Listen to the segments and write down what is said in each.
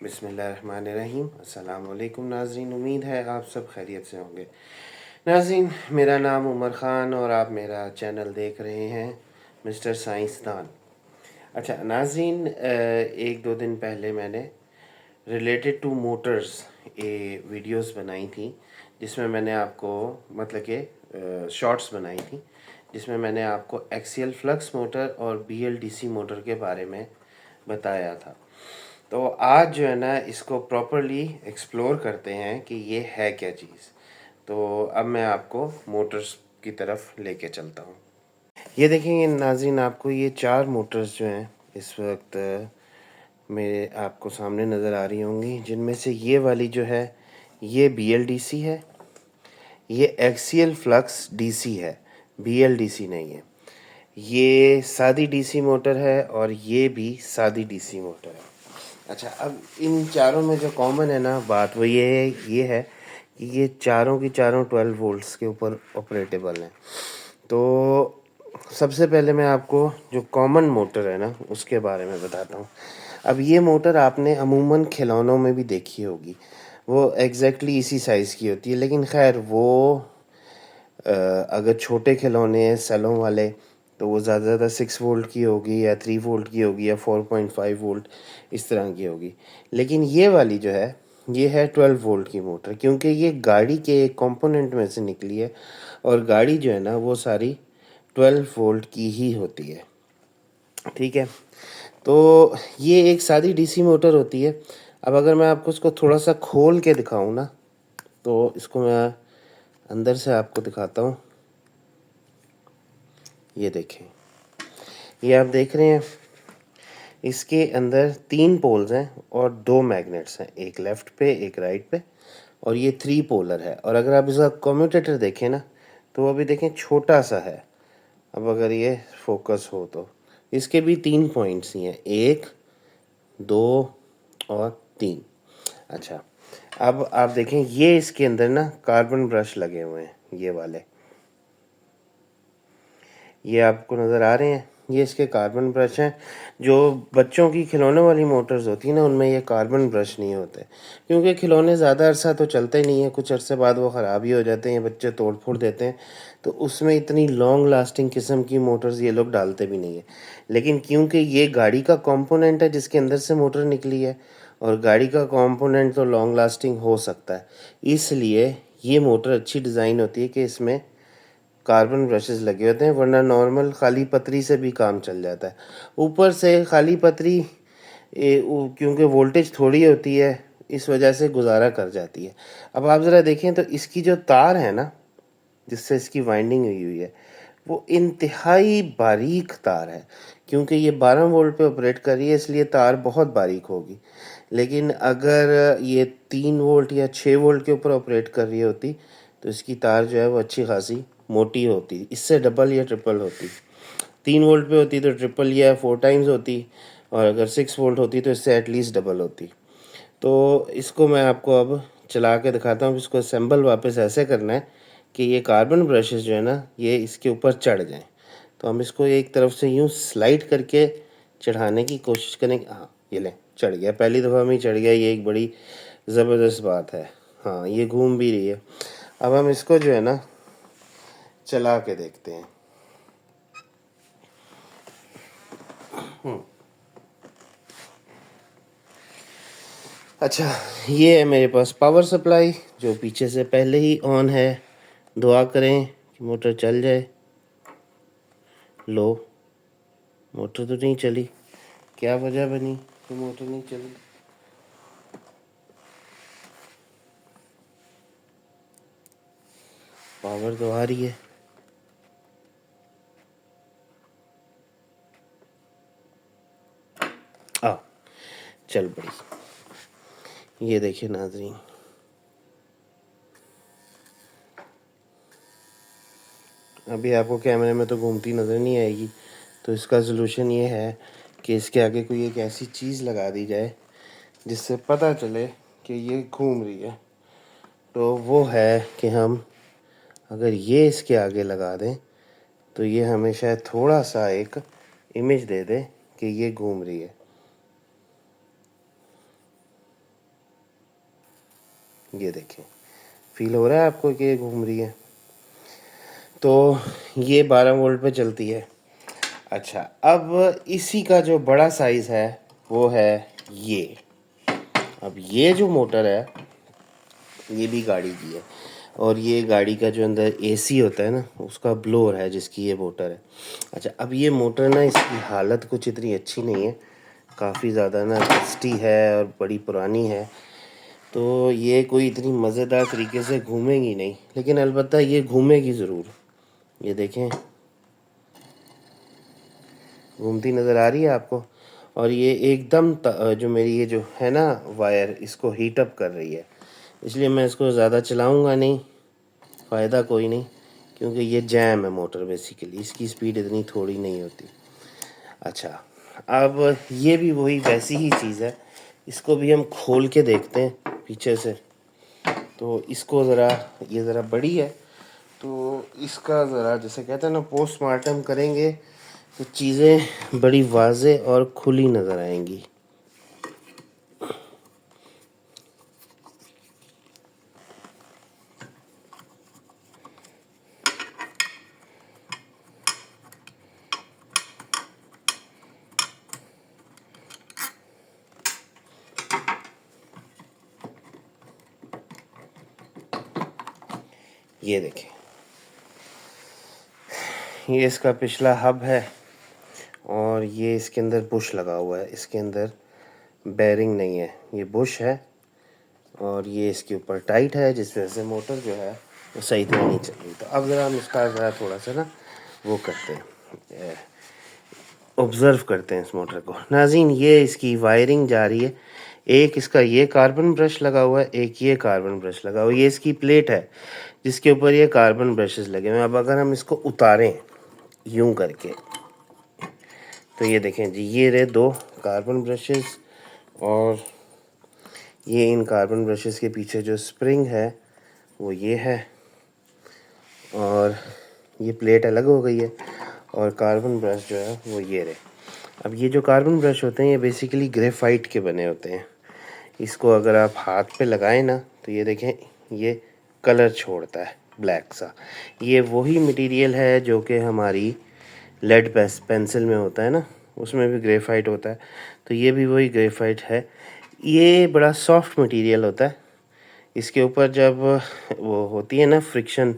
بسم اللہ الرحمن الرحیم۔ السلام علیکم ناظرین، امید ہے آپ سب خیریت سے ہوں گے۔ ناظرین، میرا نام عمر خان اور آپ میرا چینل دیکھ رہے ہیں مسٹر سائنسدان۔ اچھا ناظرین، ایک دو دن پہلے میں نے ریلیٹڈ ٹو موٹرز ویڈیوز بنائی تھیں، جس میں میں نے آپ کو مطلب کہ شارٹس بنائی تھیں، جس میں میں نے آپ کو ایکسیل فلکس موٹر اور B L D C motor کے بارے میں بتایا تھا۔ تو آج جو ہے نا اس کو پراپرلی ایکسپلور کرتے ہیں کہ یہ ہے کیا چیز۔ تو اب میں آپ کو موٹرز کی طرف لے کے چلتا ہوں۔ یہ دیکھیں گے ناظرین، آپ کو یہ 4 موٹرز جو ہیں اس وقت میرے آپ کو سامنے نظر آ رہی ہوں گی، جن میں سے یہ والی جو ہے یہ بی ایل ڈی سی ہے، یہ ایکسیل فلکس ڈی سی ہے، بی ایل ڈی سی نہیں ہے۔ یہ سادی ڈی سی موٹر ہے اور یہ بھی سادی ڈی سی موٹر ہے۔ اچھا، اب ان چاروں میں جو کامن ہے نا بات، وہ یہ ہے کہ یہ چاروں کی چاروں 12 وولٹس کے اوپر آپریٹیبل ہیں۔ تو سب سے پہلے میں آپ کو جو کامن موٹر ہے نا اس کے بارے میں بتاتا ہوں۔ اب یہ موٹر آپ نے عموماً کھلونوں میں بھی دیکھی ہوگی، وہ ایگزیکٹلی اسی سائز کی ہوتی ہے، لیکن خیر وہ اگر چھوٹے کھلونے ہیں سیلوں والے تو وہ زیادہ سے زیادہ 6 وولٹ کی ہوگی یا 3 وولٹ کی ہوگی یا 4.5 وولٹ اس طرح کی ہوگی، لیکن یہ والی جو ہے یہ ہے 12 وولٹ کی موٹر، کیونکہ یہ گاڑی کے ایک کمپوننٹ میں سے نکلی ہے اور گاڑی جو ہے نا وہ ساری 12 وولٹ کی ہی ہوتی ہے، ٹھیک ہے۔ تو یہ ایک سادی ڈی سی موٹر ہوتی ہے۔ اب اگر میں آپ کو اس کو تھوڑا سا کھول کے دکھاؤں نا، تو اس کو میں اندر سے آپ کو دکھاتا ہوں۔ یہ دیکھیں، یہ آپ دیکھ رہے ہیں اس کے اندر 3 پولز ہیں اور 2 میگنیٹس ہیں، ایک لیفٹ پہ ایک رائٹ پہ، اور یہ 3 پولر ہے۔ اور اگر آپ اس کا کمیوٹیٹر دیکھیں نا تو وہ بھی دیکھیں چھوٹا سا ہے۔ اب اگر یہ فوکس ہو تو اس کے بھی 3 پوائنٹس ہی ہیں، 1 2 اور 3۔ اچھا، اب آپ دیکھیں یہ اس کے اندر نا کاربن برش لگے ہوئے ہیں، یہ والے یہ آپ کو نظر آ رہے ہیں، یہ اس کے کاربن برش ہیں۔ جو بچوں کی کھلونے والی موٹرز ہوتی ہیں نا ان میں یہ کاربن برش نہیں ہوتے، کیونکہ کھلونے زیادہ عرصہ تو چلتے نہیں ہیں، کچھ عرصے بعد وہ خراب ہی ہو جاتے ہیں، بچے توڑ پھوڑ دیتے ہیں، تو اس میں اتنی لانگ لاسٹنگ قسم کی موٹرز یہ لوگ ڈالتے بھی نہیں ہیں۔ لیکن کیونکہ یہ گاڑی کا کمپوننٹ ہے جس کے اندر سے موٹر نکلی ہے، اور گاڑی کا کمپوننٹ تو لانگ لاسٹنگ ہو سکتا ہے، اس لیے یہ موٹر اچھی ڈیزائن ہوتی ہے کہ اس میں کاربن برشز لگے ہوتے ہیں، ورنہ نارمل خالی پتری سے بھی کام چل جاتا ہے۔ اوپر سے خالی پتری کیونکہ وولٹیج تھوڑی ہوتی ہے اس وجہ سے گزارا کر جاتی ہے۔ اب آپ ذرا دیکھیں تو اس کی جو تار ہے نا جس سے اس کی وائنڈنگ ہوئی ہے وہ انتہائی باریک تار ہے، کیونکہ یہ 12 وولٹ پہ آپریٹ کر رہی ہے اس لیے تار بہت باریک ہوگی۔ لیکن اگر یہ 3 وولٹ یا 6 وولٹ کے اوپر آپریٹ کر رہی ہوتی تو اس کی تار جو ہے وہ اچھی خاصی موٹی ہوتی، اس سے ڈبل یا ٹرپل ہوتی۔ 3 وولٹ پہ ہوتی تو ٹرپل یا 4 ٹائمز ہوتی، اور اگر 6 وولٹ ہوتی تو اس سے ایٹ لیسٹ ڈبل ہوتی۔ تو اس کو میں آپ کو اب چلا کے دکھاتا ہوں۔ اس کو اسمبل واپس ایسے کرنا ہے کہ یہ کاربن برشز جو ہے نا یہ اس کے اوپر چڑھ جائیں۔ تو ہم اس کو ایک طرف سے یوں سلائڈ کر کے چڑھانے کی کوشش کریں گے۔ ہاں یہ لیں، چڑھ گیا، پہلی دفعہ میں چڑھ گیا، یہ ایک بڑی زبردست بات ہے۔ ہاں یہ گھوم بھی رہی ہے۔ اب ہم اس کو جو ہے نا چلا کے دیکھتے ہیں۔ اچھا، یہ ہے میرے پاس پاور سپلائی جو پیچھے سے پہلے ہی آن ہے۔ دعا کریں کہ موٹر چل جائے۔ لو، موٹر تو نہیں چلی، کیا وجہ بنی کہ موٹر نہیں چلی؟ پاور تو آ رہی ہے۔ چل پڑی۔ یہ دیکھیں ناظرین، ابھی آپ کو کیمرے میں تو گھومتی نظر نہیں آئے گی، تو اس کا سلوشن یہ ہے کہ اس کے آگے کوئی ایک ایسی چیز لگا دی جائے جس سے پتہ چلے کہ یہ گھوم رہی ہے۔ تو وہ ہے کہ ہم اگر یہ اس کے آگے لگا دیں تو یہ ہمیں شاید تھوڑا سا ایک امیج دے دے کہ یہ گھوم رہی ہے۔ یہ دیکھیں فیل ہو رہا ہے آپ کو کہ یہ گھوم رہی ہے. تو یہ 12 وولٹ پہ چلتی ہے. اچھا اب اسی کا جو بڑا سائز ہے وہ ہے یہ. اب یہ جو موٹر ہے یہ بھی گاڑی کی ہے اور یہ گاڑی کا جو اندر اے سی ہوتا ہے نا اس کا بلور ہے جس کی یہ موٹر ہے. اچھا اب یہ موٹر نا اس کی حالت کچھ اتنی اچھی نہیں ہے, کافی زیادہ نا رسٹی ہے اور بڑی پرانی ہے, تو یہ کوئی اتنی مزیدار طریقے سے گھومے گی نہیں, لیکن البتہ یہ گھومے گی ضرور. یہ دیکھیں گھومتی نظر آ رہی ہے آپ کو, اور یہ ایک دم جو میری یہ جو ہے نا وائر اس کو ہیٹ اپ کر رہی ہے, اس لیے میں اس کو زیادہ چلاؤں گا نہیں, فائدہ کوئی نہیں, کیونکہ یہ جیم ہے موٹر بیسیکلی, اس کی سپیڈ اتنی تھوڑی نہیں ہوتی. اچھا اب یہ بھی وہی ویسی ہی چیز ہے, اس کو بھی ہم کھول کے دیکھتے ہیں پیچھے سے. تو اس کو ذرا یہ ذرا بڑی ہے تو اس کا ذرا جیسے کہتے ہیں نا پوسٹ مارٹم کریں گے تو چیزیں بڑی واضح اور کھلی نظر آئیں گی. یہ دیکھیں یہ اس کا پچھلا ہب ہے اور یہ اس کے اندر بش لگا ہوا ہے, اس کے اندر بیرنگ نہیں ہے, یہ بش ہے اور یہ اس کے اوپر ٹائٹ ہے جس وجہ سے موٹر جو ہے وہ صحیح طرح نہیں چل رہی. تو اب ذرا ہم اس کا ذرا تھوڑا سا نا وہ کرتے ہیں, آبزرو کرتے ہیں اس موٹر کو. ناظرین یہ اس کی وائرنگ جا رہی ہے, ایک اس کا یہ کاربن برش لگا ہوا ہے, ایک یہ کاربن برش لگا ہوا ہے, یہ اس کی پلیٹ ہے جس کے اوپر یہ کاربن برشز لگے ہوئے ہیں. اب اگر ہم اس کو اتاریں یوں کر کے تو یہ دیکھیں جی یہ رہے 2 کاربن برشز, اور یہ ان کاربن برشز کے پیچھے جو سپرنگ ہے وہ یہ ہے, اور یہ پلیٹ الگ ہو گئی ہے, اور کاربن برش جو ہے وہ یہ رہے. اب یہ جو کاربن برش ہوتے ہیں یہ بیسیکلی گریفائٹ کے بنے ہوتے ہیں. اس کو اگر آپ ہاتھ پہ لگائیں نا تو یہ دیکھیں یہ کلر چھوڑتا ہے بلیک سا. یہ وہی مٹیریل ہے جو کہ ہماری لیڈ پینسل میں ہوتا ہے نا, اس میں بھی گریفائٹ ہوتا ہے, تو یہ بھی وہی گریفائٹ ہے. یہ بڑا سافٹ مٹیریل ہوتا ہے, اس کے اوپر جب وہ ہوتی ہے نا فرکشن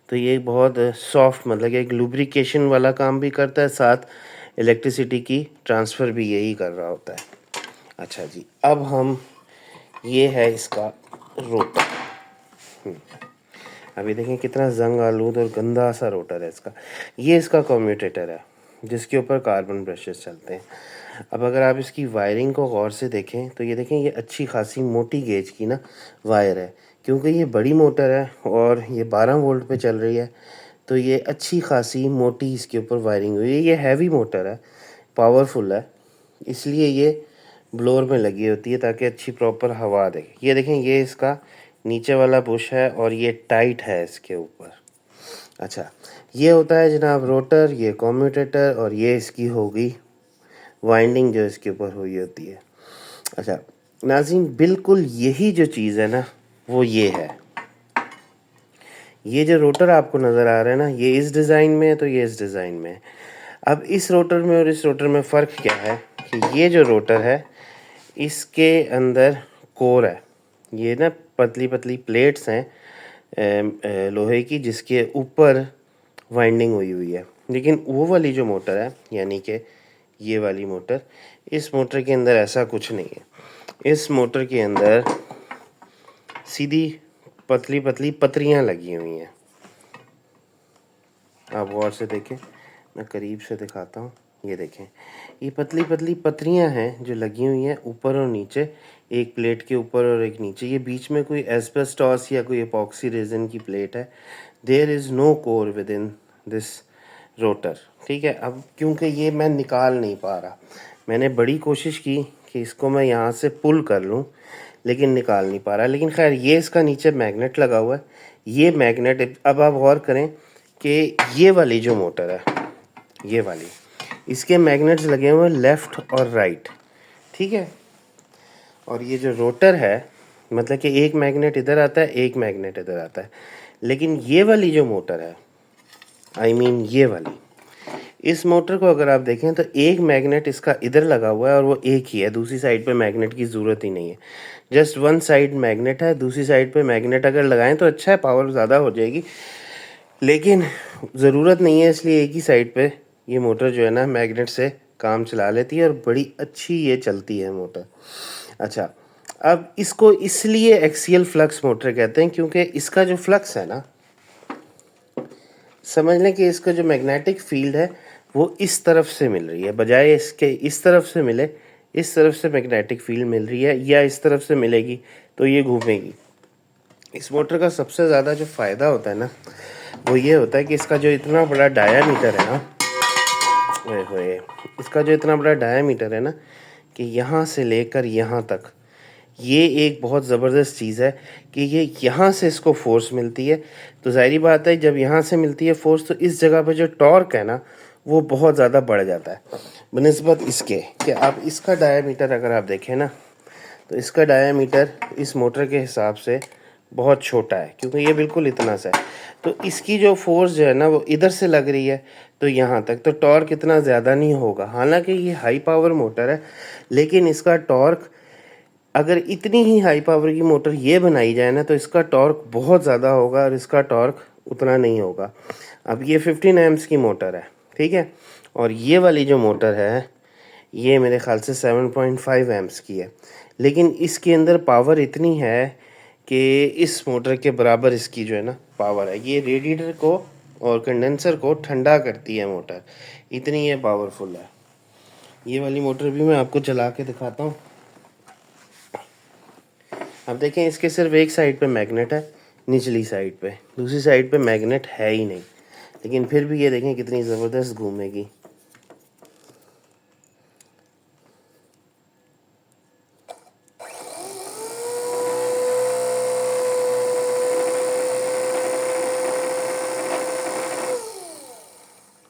تو یہ بہت سافٹ, مطلب کہ ایک لوبریکیشن والا کام بھی کرتا ہے, ساتھ الیکٹریسٹی کی ٹرانسفر بھی یہی کر رہا ہوتا ہے. اچھا جی اب ہم یہ ہے اس کا روٹر. ابھی دیکھیں کتنا زنگ آلود اور گندا سا روٹر ہے اس کا. یہ اس کا کمیوٹیٹر ہے جس کے اوپر کاربن برشز چلتے ہیں. اب اگر آپ اس کی وائرنگ کو غور سے دیکھیں تو یہ دیکھیں یہ اچھی خاصی موٹی گیج کی نا وائر ہے, کیونکہ یہ بڑی موٹر ہے اور یہ 12 وولٹ پہ چل رہی ہے, تو یہ اچھی خاصی موٹی اس کے اوپر وائرنگ ہوئی ہے. یہ ہیوی موٹر ہے, پاورفل ہے, اس لیے یہ بلور میں لگی ہوتی ہے تاکہ اچھی پراپر ہوا دے. یہ دیکھیں یہ اس کا نیچے والا بش ہے اور یہ ٹائٹ ہے اس کے اوپر. اچھا یہ ہوتا ہے جناب روٹر, یہ کمیوٹیٹر, اور یہ اس کی ہوگی وائنڈنگ جو اس کے اوپر ہوئی ہوتی ہے. اچھا ناظرین بالکل یہی جو چیز ہے نا وہ یہ ہے. یہ جو روٹر آپ کو نظر آ رہا ہے نا یہ اس ڈیزائن میں ہے تو یہ اس ڈیزائن میں ہے. اب اس روٹر میں اور اس روٹر میں فرق کیا ہے کہ یہ جو روٹر ہے اس کے اندر کور ہے, یہ نا پتلی پتلی پلیٹس ہیں لوہے کی جس کے اوپر وائنڈنگ ہوئی ہوئی ہے. لیکن وہ والی جو موٹر ہے یعنی کہ یہ والی موٹر, اس موٹر کے اندر ایسا کچھ نہیں ہے. اس موٹر کے اندر سیدھی پتلی پتلی پتریاں لگی ہوئی ہیں. آپ غور سے دیکھیں, میں قریب سے دکھاتا ہوں. یہ دیکھیں یہ پتلی پتلی پتریاں ہیں جو لگی ہوئی ہیں اوپر اور نیچے, ایک پلیٹ کے اوپر اور ایک نیچے. یہ بیچ میں کوئی ایسبسٹاس یا کوئی ایپاکسی ریزن کی پلیٹ ہے. دیر از نو کور ود ان دس روٹر. ٹھیک ہے, اب کیونکہ یہ میں نکال نہیں پا رہا, میں نے بڑی کوشش کی کہ اس کو میں یہاں سے پل کر لوں لیکن نکال نہیں پا رہا. لیکن خیر یہ اس کا نیچے میگنیٹ لگا ہوا ہے. یہ میگنیٹ اب آپ غور کریں کہ یہ والی جو موٹر ہے یہ والی, اس کے میگنیٹس لگے ہوئے ہیں لیفٹ اور رائٹ. ٹھیک ہے, اور یہ جو روٹر ہے مطلب کہ ایک میگنیٹ ادھر آتا ہے، ایک میگنیٹ ادھر آتا ہے. لیکن یہ والی جو موٹر ہے، یہ والی، اس موٹر کو اگر آپ دیکھیں تو ایک میگنیٹ اس کا ادھر لگا ہوا ہے اور وہ ایک ہی ہے، دوسری سائڈ پہ میگنیٹ کی ضرورت ہی نہیں ہے. جسٹ ون سائڈ میگنیٹ ہے، دوسری سائڈ پہ میگنیٹ اگر لگائیں تو اچھا ہے، پاور زیادہ ہو جائے گی، لیکن ضرورت نہیں ہے. اس لیے ایک ہی سائڈ پہ یہ موٹر جو ہے نا میگنیٹ سے کام چلا لیتی ہے اور بڑی اچھی یہ چلتی ہے موٹر. اچھا، اب اس کو اس لیے ایکسیل فلکس موٹر کہتے ہیں کیونکہ اس کا جو فلکس ہے نا، سمجھ لیں کہ اس کا جو میگنیٹک فیلڈ ہے وہ اس طرف سے مل رہی ہے، بجائے اس کے اس طرف سے ملے، اس طرف سے میگنیٹک فیلڈ مل رہی ہے، یا اس طرف سے ملے گی تو یہ گھومے گی. اس موٹر کا سب سے زیادہ جو فائدہ ہوتا ہے نا وہ یہ ہوتا ہے کہ اس کا جو اتنا بڑا ڈایا میٹر ہے نا، اس کا جو اتنا بڑا ڈایا میٹر ہے نا کہ یہاں سے لے کر یہاں تک، یہ ایک بہت زبردست چیز ہے کہ یہ یہاں سے اس کو فورس ملتی ہے. تو ظاہری بات ہے جب یہاں سے ملتی ہے فورس تو اس جگہ پہ جو ٹارک ہے نا وہ بہت زیادہ بڑھ جاتا ہے بنسبت اس کے کہ آپ اس کا ڈایا میٹر اگر آپ دیکھیں نا تو اس کا ڈایا میٹر اس موٹر کے حساب سے بہت چھوٹا ہے کیونکہ یہ بالکل اتنا سا ہے. تو اس کی جو فورس جو ہے نا وہ ادھر سے لگ رہی ہے تو یہاں تک، تو ٹارک اتنا زیادہ نہیں ہوگا. حالانکہ یہ ہائی پاور موٹر ہے لیکن اس کا ٹارک، اگر اتنی ہی ہائی پاور کی موٹر یہ بنائی جائے نا تو اس کا ٹارک بہت زیادہ ہوگا اور اس کا ٹارک اتنا نہیں ہوگا. اب یہ 15 ایمپس کی موٹر ہے، ٹھیک ہے، اور یہ والی جو موٹر ہے یہ میرے خیال سے 7.5 ایمپس کی ہے، لیکن اس کے اندر پاور اتنی ہے کہ اس موٹر کے برابر اس کی جو ہے نا پاور ہے. یہ ریڈیٹر کو اور کنڈنسر کو ٹھنڈا کرتی ہے موٹر، اتنی یہ پاورفل ہے. یہ والی موٹر بھی میں آپ کو چلا کے دکھاتا ہوں. اب دیکھیں اس کے صرف ایک سائڈ پہ میگنیٹ ہے، نچلی سائڈ پہ، دوسری سائڈ پہ میگنیٹ ہے ہی نہیں، لیکن پھر بھی یہ دیکھیں کتنی زبردست گھومے گی.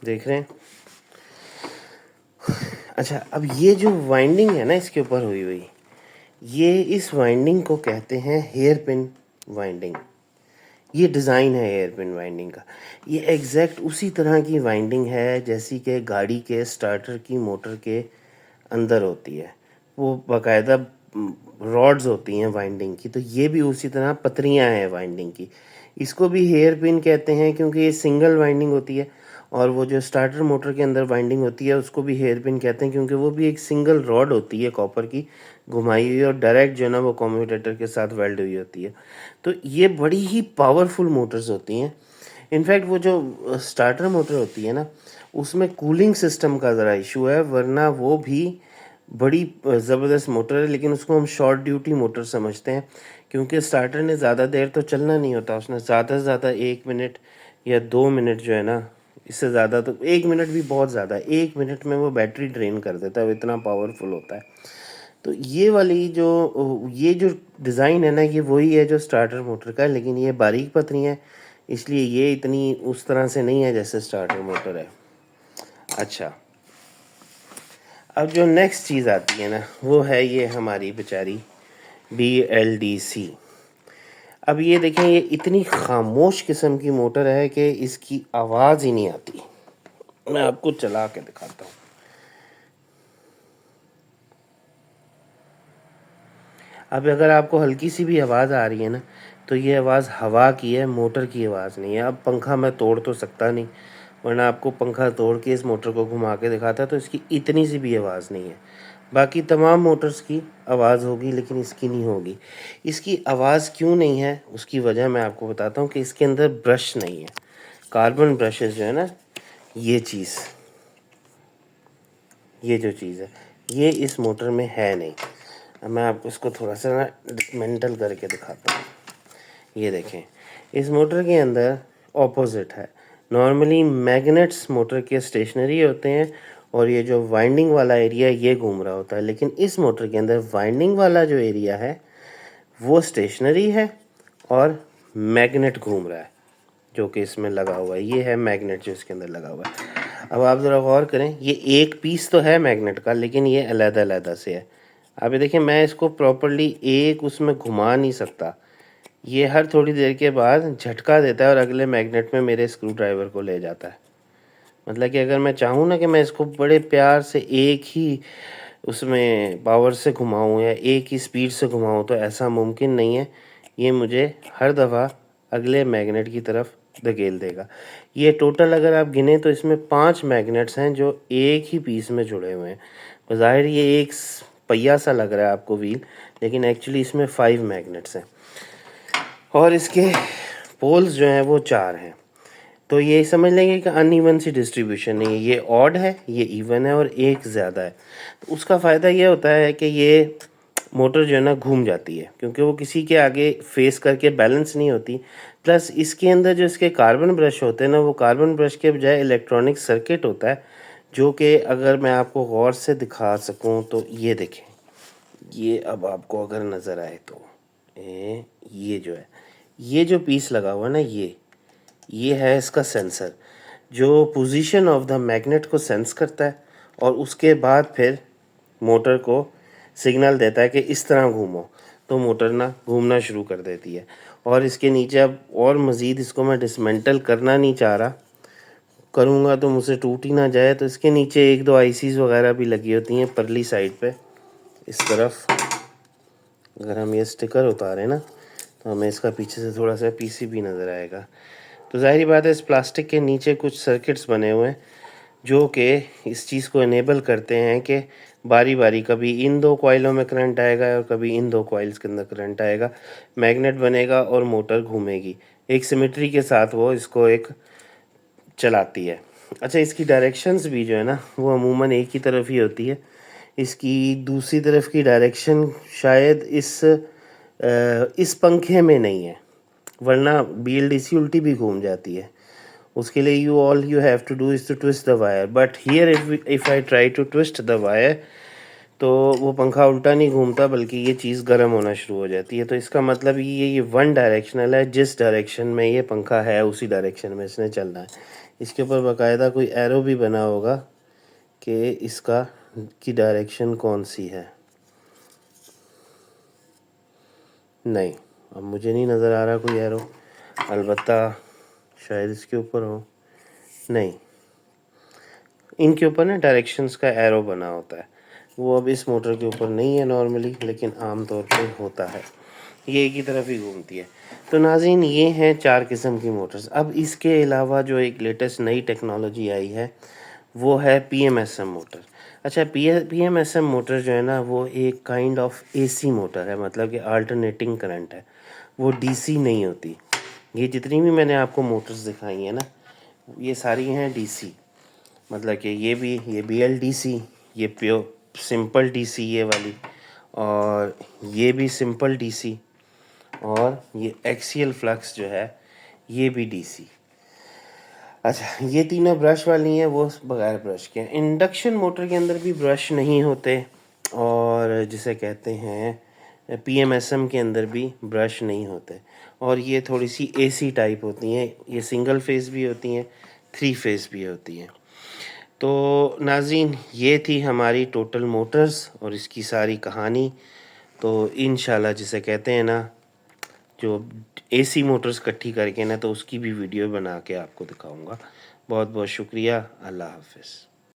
دیکھ رہے ہیں؟ اچھا، اب یہ جو وائنڈنگ ہے نا اس کے اوپر ہوئی ہوئی، یہ اس وائنڈنگ کو کہتے ہیں ہیئر پن وائنڈنگ. یہ ڈیزائن ہے ہیئر پن وائنڈنگ کا. یہ ایگزیکٹ اسی طرح کی وائنڈنگ ہے جیسی کہ گاڑی کے سٹارٹر کی موٹر کے اندر ہوتی ہے. وہ باقاعدہ راڈز ہوتی ہیں وائنڈنگ کی، تو یہ بھی اسی طرح پتریاں ہیں وائنڈنگ کی. اس کو بھی ہیئر پن کہتے ہیں کیونکہ یہ سنگل وائنڈنگ ہوتی ہے، اور وہ جو سٹارٹر موٹر کے اندر وائنڈنگ ہوتی ہے اس کو بھی ہیئر پن کہتے ہیں کیونکہ وہ بھی ایک سنگل راڈ ہوتی ہے کاپر کی گھمائی ہوئی اور ڈائریکٹ جو ہے نا وہ کمیوٹیٹر کے ساتھ ویلڈ ہوئی ہوتی ہے. تو یہ بڑی ہی پاورفل موٹرز ہوتی ہیں. انفیکٹ وہ جو سٹارٹر موٹر ہوتی ہے نا اس میں کولنگ سسٹم کا ذرا ایشو ہے، ورنہ وہ بھی بڑی زبردست موٹر ہے، لیکن اس کو ہم شارٹ ڈیوٹی موٹر سمجھتے ہیں کیونکہ سٹارٹر نے زیادہ دیر تو چلنا نہیں ہوتا، اس نے زیادہ سے زیادہ 1 منٹ یا 2 منٹ جو ہے نا، اس سے زیادہ تو 1 منٹ بھی بہت زیادہ ہے، 1 منٹ میں وہ بیٹری ڈرین کر دیتا ہے، وہ اتنا پاورفل ہوتا ہے. تو یہ والی جو ڈیزائن ہے نا یہ وہی ہے جو سٹارٹر موٹر کا ہے، لیکن یہ باریک پتری ہیں اس لیے یہ اتنی اس طرح سے نہیں ہے جیسے سٹارٹر موٹر ہے. اچھا، اب جو نیکسٹ چیز آتی ہے نا وہ ہے یہ ہماری بیچاری BLDC. اب یہ دیکھیں یہ اتنی خاموش قسم کی موٹر ہے کہ اس کی آواز ہی نہیں آتی. میں آپ کو چلا کے دکھاتا ہوں. اب اگر آپ کو ہلکی سی بھی آواز آ رہی ہے نا تو یہ آواز ہوا کی ہے، موٹر کی آواز نہیں ہے. اب پنکھا میں توڑ تو سکتا نہیں، ورنہ آپ کو پنکھا توڑ کے اس موٹر کو گھما کے دکھاتا تو اس کی اتنی سی بھی آواز نہیں ہے. باقی تمام موٹرز کی آواز ہوگی لیکن اس کی نہیں ہوگی. اس کی آواز کیوں نہیں ہے اس کی وجہ میں آپ کو بتاتا ہوں کہ اس کے اندر برش نہیں ہے. کاربن برشز جو ہے نا، یہ جو چیز ہے یہ اس موٹر میں ہے نہیں. میں آپ کو اس کو تھوڑا سا نا ڈسمنٹل کر کے دکھاتا ہوں. یہ دیکھیں اس موٹر کے اندر اپوزٹ ہے. نارملی میگنیٹس موٹر کے اسٹیشنری ہوتے ہیں اور یہ جو وائنڈنگ والا ایریا یہ گھوم رہا ہوتا ہے، لیکن اس موٹر کے اندر وائنڈنگ والا جو ایریا ہے وہ اسٹیشنری ہے اور میگنیٹ گھوم رہا ہے جو کہ اس میں لگا ہوا ہے. یہ ہے میگنیٹ جو اس کے اندر لگا ہوا ہے. اب آپ ذرا غور کریں، یہ ایک پیس تو ہے میگنیٹ کا لیکن یہ علیحدہ علیحدہ سے ہے. آپ یہ دیکھیں میں اس کو پراپرلی ایک اس میں گھما نہیں سکتا، یہ ہر تھوڑی دیر کے بعد جھٹکا دیتا ہے اور اگلے میگنیٹ میں میرے اسکرو ڈرائیور کو لے جاتا ہے. مطلب کہ اگر میں چاہوں نا کہ میں اس کو بڑے پیار سے ایک ہی اس میں پاور سے گھماؤں یا ایک ہی سپیڈ سے گھماؤں تو ایسا ممکن نہیں ہے. یہ مجھے ہر دفعہ اگلے میگنیٹ کی طرف دھکیل دے گا. یہ ٹوٹل اگر آپ گنیں تو اس میں 5 میگنیٹس ہیں جو ایک ہی پیس میں جڑے ہوئے ہیں. بظاہر یہ ایک پہیا سا لگ رہا ہے آپ کو ویل، لیکن ایکچولی اس میں 5 میگنیٹس ہیں اور اس کے پولز جو ہیں وہ 4 ہیں. تو یہ سمجھ لیں گے کہ ان ایون سی ڈسٹریبیوشن نہیں ہے، یہ آڈ ہے، یہ ایون ہے اور ایک زیادہ ہے. تو اس کا فائدہ یہ ہوتا ہے کہ یہ موٹر جو ہے نا گھوم جاتی ہے کیونکہ وہ کسی کے آگے فیس کر کے بیلنس نہیں ہوتی. پلس اس کے اندر جو اس کے کاربن برش ہوتے ہیں نا، وہ کاربن برش کے بجائے الیکٹرانک سرکٹ ہوتا ہے، جو کہ اگر میں آپ کو غور سے دکھا سکوں تو یہ دیکھیں، یہ اب آپ کو اگر نظر آئے تو یہ جو ہے، یہ جو پیس لگا ہوا ہے نا، یہ ہے اس کا سینسر جو پوزیشن آف دا میگنیٹ کو سینس کرتا ہے اور اس کے بعد پھر موٹر کو سگنل دیتا ہے کہ اس طرح گھومو، تو موٹر نا گھومنا شروع کر دیتی ہے. اور اس کے نیچے اب اور مزید اس کو میں ڈسمنٹل کرنا نہیں چاہ رہا، کروں گا تو مجھ سے ٹوٹ ہی نہ جائے. تو اس کے نیچے 1-2 آئی سیز وغیرہ بھی لگی ہوتی ہیں پرلی سائڈ پہ. اس طرف اگر ہم یہ سٹیکر اتاریں نا تو ہمیں اس کا پیچھے سے تھوڑا سا پی سی بی نظر آئے گا. تو ظاہری بات ہے اس پلاسٹک کے نیچے کچھ سرکٹس بنے ہوئے ہیں جو کہ اس چیز کو انیبل کرتے ہیں کہ باری باری کبھی ان 2 کوائلوں میں کرنٹ آئے گا اور کبھی ان 2 کوائلز کے اندر کرنٹ آئے گا، میگنیٹ بنے گا اور موٹر گھومے گی. ایک سیمیٹری کے ساتھ وہ اس کو ایک چلاتی ہے. اچھا، اس کی ڈائریکشنز بھی جو ہے نا وہ عموماً ایک ہی طرف ہی ہوتی ہے. اس کی دوسری طرف کی ڈائریکشن شاید اس پنکھے میں نہیں ہے، ورنہ بی ایل ڈی سی الٹی بھی گھوم جاتی ہے. اس کے لیے all you have to do is to twist the wire, but here if I try to twist the wire تو وہ پنکھا الٹا نہیں گھومتا بلکہ یہ چیز گرم ہونا شروع ہو جاتی ہے. تو اس کا مطلب یہ ون ڈائریکشنل ہے، جس ڈائریکشن میں یہ پنکھا ہے اسی ڈائریکشن میں اس نے چلنا ہے. اس کے اوپر باقاعدہ کوئی ایرو بھی بنا ہوگا کہ اس کی ڈائریکشن کون سی ہے. نہیں، اب مجھے نہیں نظر آ رہا کوئی ایرو، البتہ شاید اس کے اوپر ہو. نہیں، ان کے اوپر نا ڈائریکشنز کا ایرو بنا ہوتا ہے، وہ اب اس موٹر کے اوپر نہیں ہے نارملی، لیکن عام طور پہ ہوتا ہے. یہ ایک ہی طرف ہی گھومتی ہے. تو ناظرین یہ ہیں 4 قسم کی موٹرز. اب اس کے علاوہ جو ایک لیٹسٹ نئی ٹیکنالوجی آئی ہے وہ ہے P M S M motor. اچھا، P M S M motor جو ہے نا وہ ایک kind of A C motor ہے، مطلب کہ آلٹرنیٹنگ کرنٹ ہے، وہ ڈی سی نہیں ہوتی. یہ جتنی بھی میں نے آپ کو موٹرز دکھائی ہیں نا یہ ساری ہیں ڈی سی. مطلب کہ یہ بی ایل ڈی سی، یہ پیور سمپل ڈی سی یہ والی، اور یہ بھی سمپل ڈی سی، اور یہ ایکسیل فلکس جو ہے یہ بھی ڈی سی. اچھا، یہ تینوں برش والی ہیں، وہ بغیر برش کے. انڈکشن موٹر کے اندر بھی برش نہیں ہوتے، اور جسے کہتے ہیں پی ایم ایس ایم کے اندر بھی برش نہیں ہوتے، اور یہ تھوڑی سی اے سی ٹائپ ہوتی ہیں. یہ سنگل فیز بھی ہوتی ہیں، 3 فیز بھی ہوتی ہیں. تو ناظرین یہ تھی ہماری ٹوٹل موٹرز اور اس کی ساری کہانی. تو انشاءاللہ جسے کہتے ہیں نا جو اے سی موٹرز کٹھی کر کے نا تو اس کی بھی ویڈیو بنا کے آپ کو دکھاؤں گا. بہت بہت شکریہ. اللہ حافظ.